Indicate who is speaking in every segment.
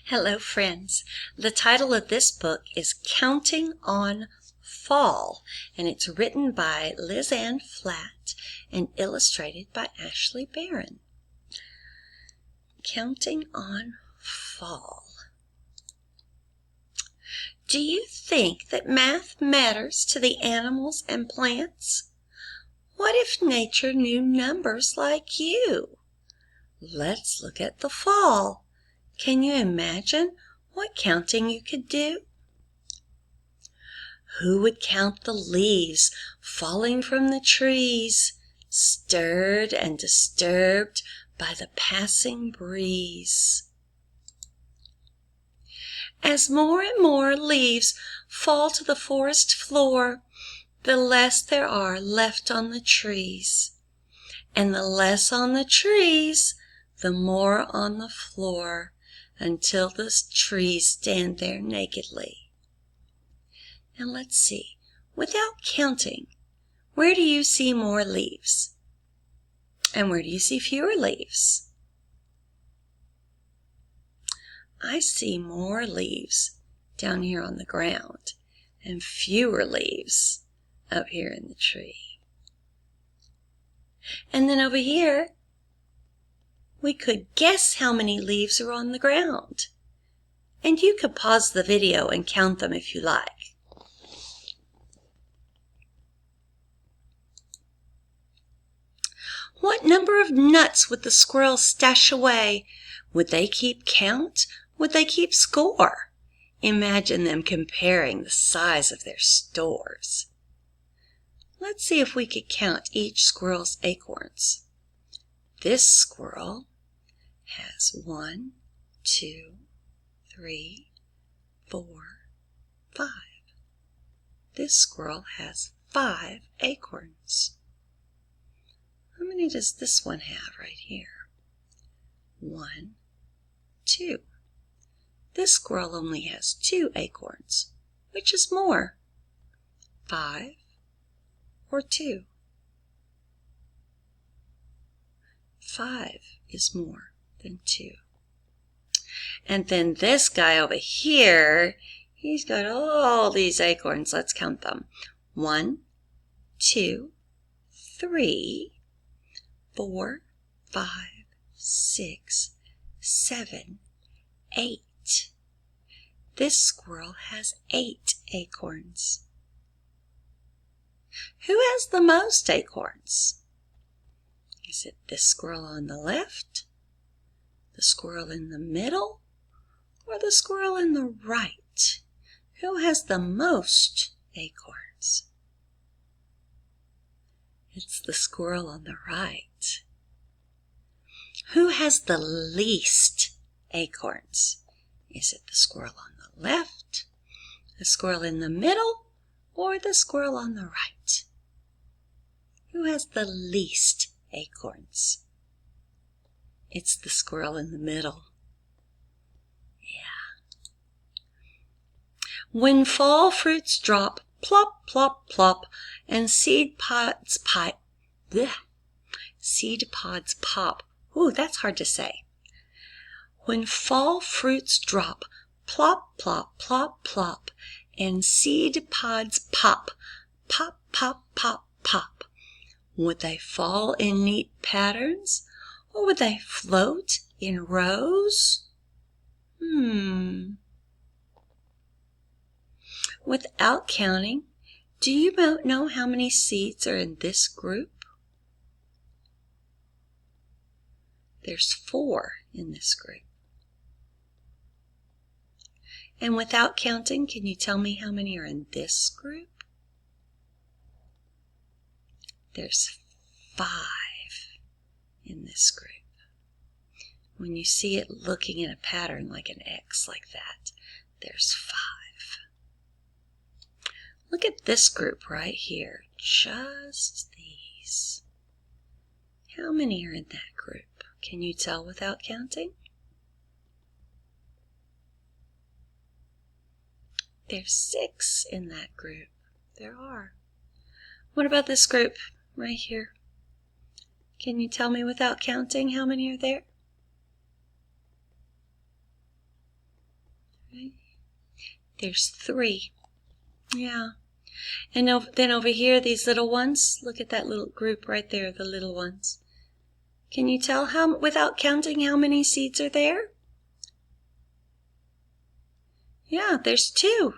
Speaker 1: Hello, friends. The title of this book is Counting on Fall, and it's written by Liz Ann Flatt and illustrated by Ashley Barron. Counting on Fall. Do you think that math matters to the animals and plants? What if nature knew numbers like you? Let's look at the fall. Can you imagine what counting you could do? Who would count the leaves falling from the trees, stirred and disturbed by the passing breeze? As more and more leaves fall to the forest floor, the less there are left on the trees. And the less on the trees, the more on the floor, until the trees stand there nakedly. Now let's see, without counting, where do you see more leaves? And where do you see fewer leaves? I see more leaves down here on the ground and fewer leaves up here in the tree. And then over here, we could guess how many leaves are on the ground. And you could pause the video and count them if you like. What number of nuts would the squirrels stash away? Would they keep count? Would they keep score? Imagine them comparing the size of their stores. Let's see if we could count each squirrel's acorns. This squirrel has 1, 2, 3, 4, 5. This squirrel has 5 acorns. How many does this one have right here? 1, 2. This squirrel only has 2 acorns. Which is more? 5 or 2? 5 is more than 2. And then this guy over here, he's got all these acorns. Let's count them. 1, 2, 3, 4, 5, 6, 7, 8. This squirrel has 8 acorns. Who has the most acorns? Is it this squirrel on the left, the squirrel in the middle, or the squirrel in the right? Who has the most acorns? It's the squirrel on the right. Who has the least acorns? Is it the squirrel on the left, the squirrel in the middle, or the squirrel on the right? Who has the least acorns? It's the squirrel in the middle. Yeah. When fall fruits drop, plop, plop, plop, and seed pods pop. Ooh, that's hard to say. When fall fruits drop, plop, plop, plop, plop, and seed pods pop, pop, pop, pop, pop. Would they fall in neat patterns, or would they float in rows? Without counting, do you know how many seeds are in this group? There's 4 in this group. And without counting, can you tell me how many are in this group? There's 5 in this group. When you see it looking in a pattern like an X like that, there's 5. Look at this group right here, just these. How many are in that group? Can you tell without counting? There's 6 in that group. There are. What about this group right here? Can you tell me without counting how many are there? Right? There's 3. Yeah. And then over here, these little ones, look at that little group right there, the little ones. Can you tell without counting how many seeds are there? Yeah, there's 2.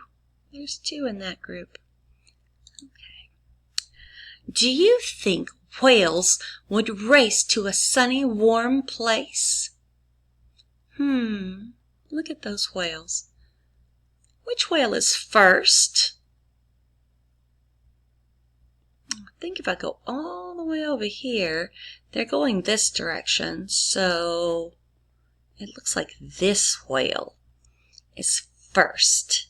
Speaker 1: There's 2 in that group. Okay. Do you think whales would race to a sunny, warm place? Look at those whales. Which whale is first? I think if I go all the way over here, they're going this direction, so it looks like this whale is first,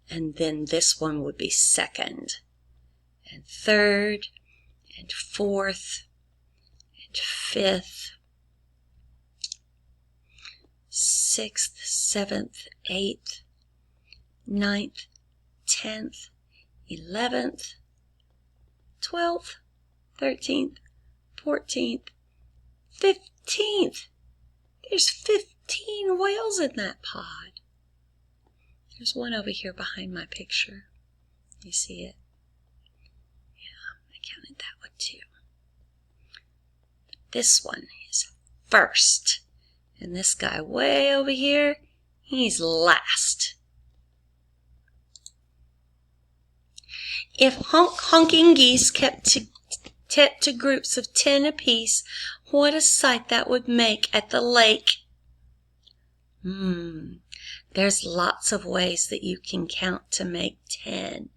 Speaker 1: and then this one would be second, and third, and fourth, and fifth, 6th, 7th, 8th, 9th, 10th, 11th, 12th, 13th, 14th, 15th. There's 15 whales in that pod. There's one over here behind my picture. You see it? Yeah, I counted that one too. This one is first. And this guy way over here, he's last. If honking geese kept to groups of 10 apiece, what a sight that would make at the lake. There's lots of ways that you can count to make 10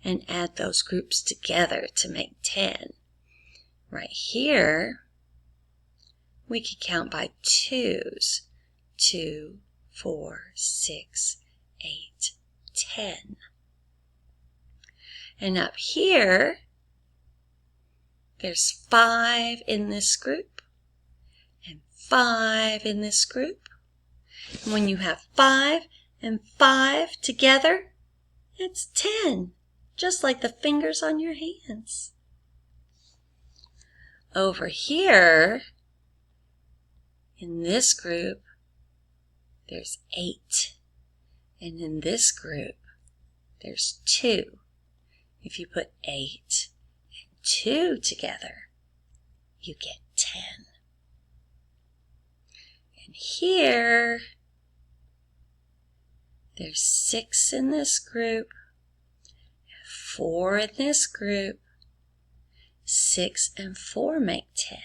Speaker 1: and add those groups together to make 10. Right here, we could count by 2s. 2, 4, 6, 8, 10. And up here, there's 5 in this group and 5 in this group. And when you have 5 and 5 together, it's 10, just like the fingers on your hands. Over here, in this group, there's 8. And in this group, there's 2. If you put 8 and 2 together, you get 10. And here, there's 6 in this group, 4 in this group. 6 and 4 make 10.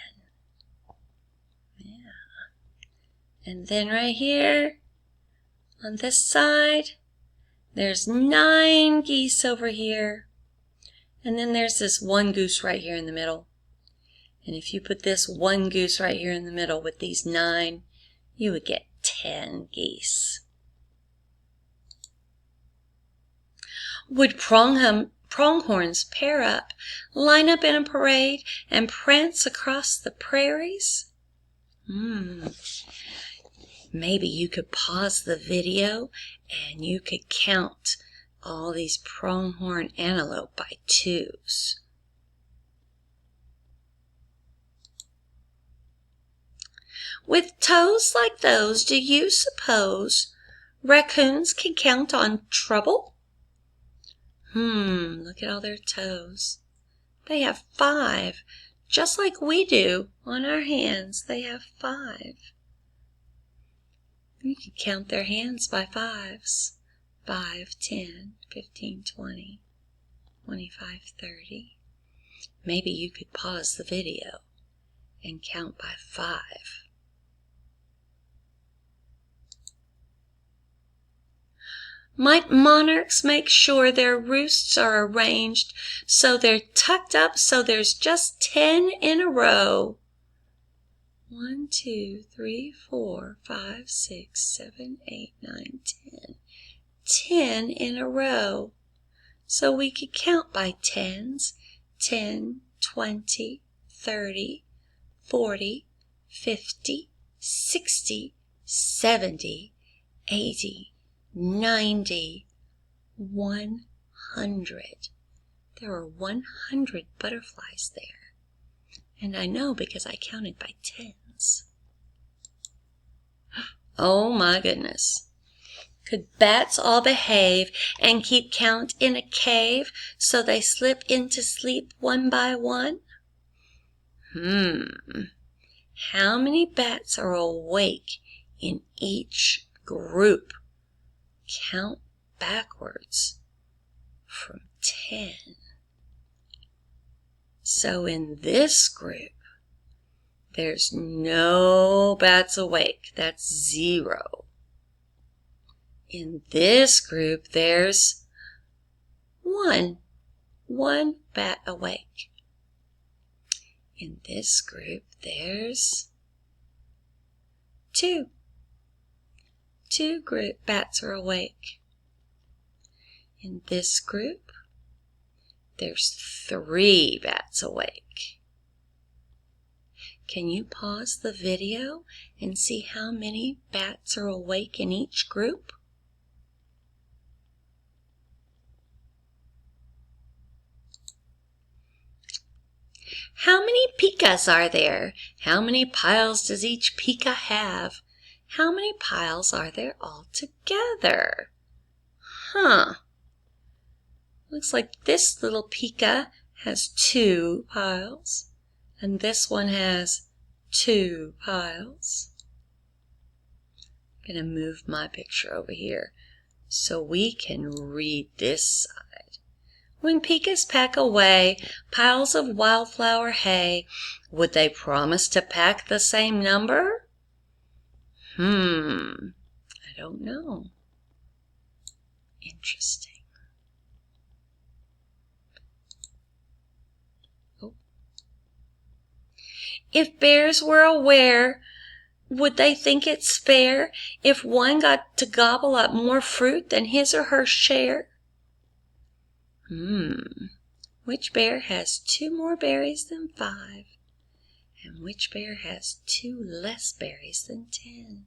Speaker 1: Yeah. And then right here, on this side, there's 9 geese over here. And then there's this 1 goose right here in the middle. And if you put this 1 goose right here in the middle with these 9, you would get 10 geese. Would pronghorns pair up, line up in a parade, and prance across the prairies? Maybe you could pause the video and you could count all these pronghorn antelope by 2s. With toes like those, do you suppose raccoons can count on trouble? Look at all their toes. They have 5, just like we do on our hands. They have 5. You can count their hands by 5s. 5, 10, 15, 20, 25, 30. Maybe you could pause the video and count by 5. Might monarchs make sure their roosts are arranged so they're tucked up so there's just 10 in a row? 1, 2, 3, 4, 5, 6, 7, 8, 9, 10. 10 in a row. So we could count by 10s. 10, 20, 30, 40, 50, 60, 70, 80, 90, 100. There are 100 butterflies there. And I know because I counted by 10s. Oh my goodness. Could bats all behave and keep count in a cave so they slip into sleep one by one? How many bats are awake in each group? Count backwards from 10. So in this group, there's no bats awake. That's 0. In this group, there's 1 bat awake. In this group, there's 2 bats are awake. In this group, there's 3 bats awake. Can you pause the video and see how many bats are awake in each group? How many pikas are there? How many piles does each pika have? How many piles are there altogether? Looks like this little pika has 2 piles, and this one has 2 piles. I'm going to move my picture over here so we can read this side. When pikas pack away piles of wildflower hay, would they promise to pack the same number? I don't know. Interesting. If bears were aware, would they think it's fair if one got to gobble up more fruit than his or her share? Which bear has 2 more berries than 5? And which bear has 2 less berries than 10?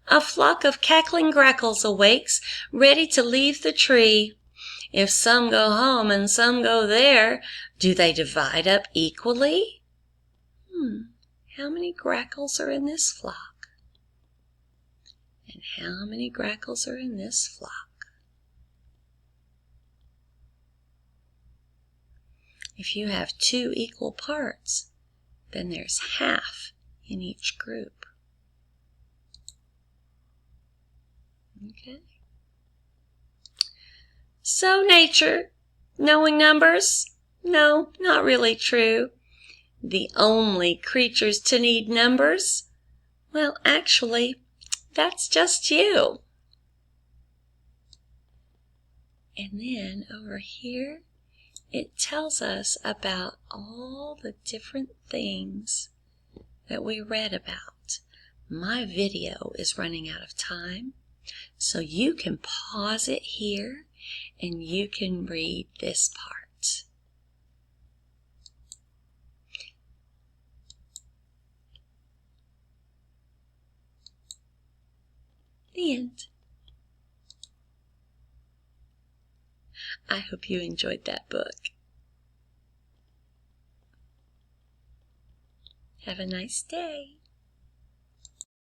Speaker 1: A flock of cackling grackles awakes, ready to leave the tree. If some go home and some go there, do they divide up equally? How many grackles are in this flock? And how many grackles are in this flock? If you have 2 equal parts, then there's half in each group. Okay. So nature, knowing numbers? No, not really true. The only creatures to need numbers? Well, actually, that's just you. And then over here, it tells us about all the different things that we read about. My video is running out of time, so you can pause it here and you can read this part. The end. I hope you enjoyed that book. Have a nice day.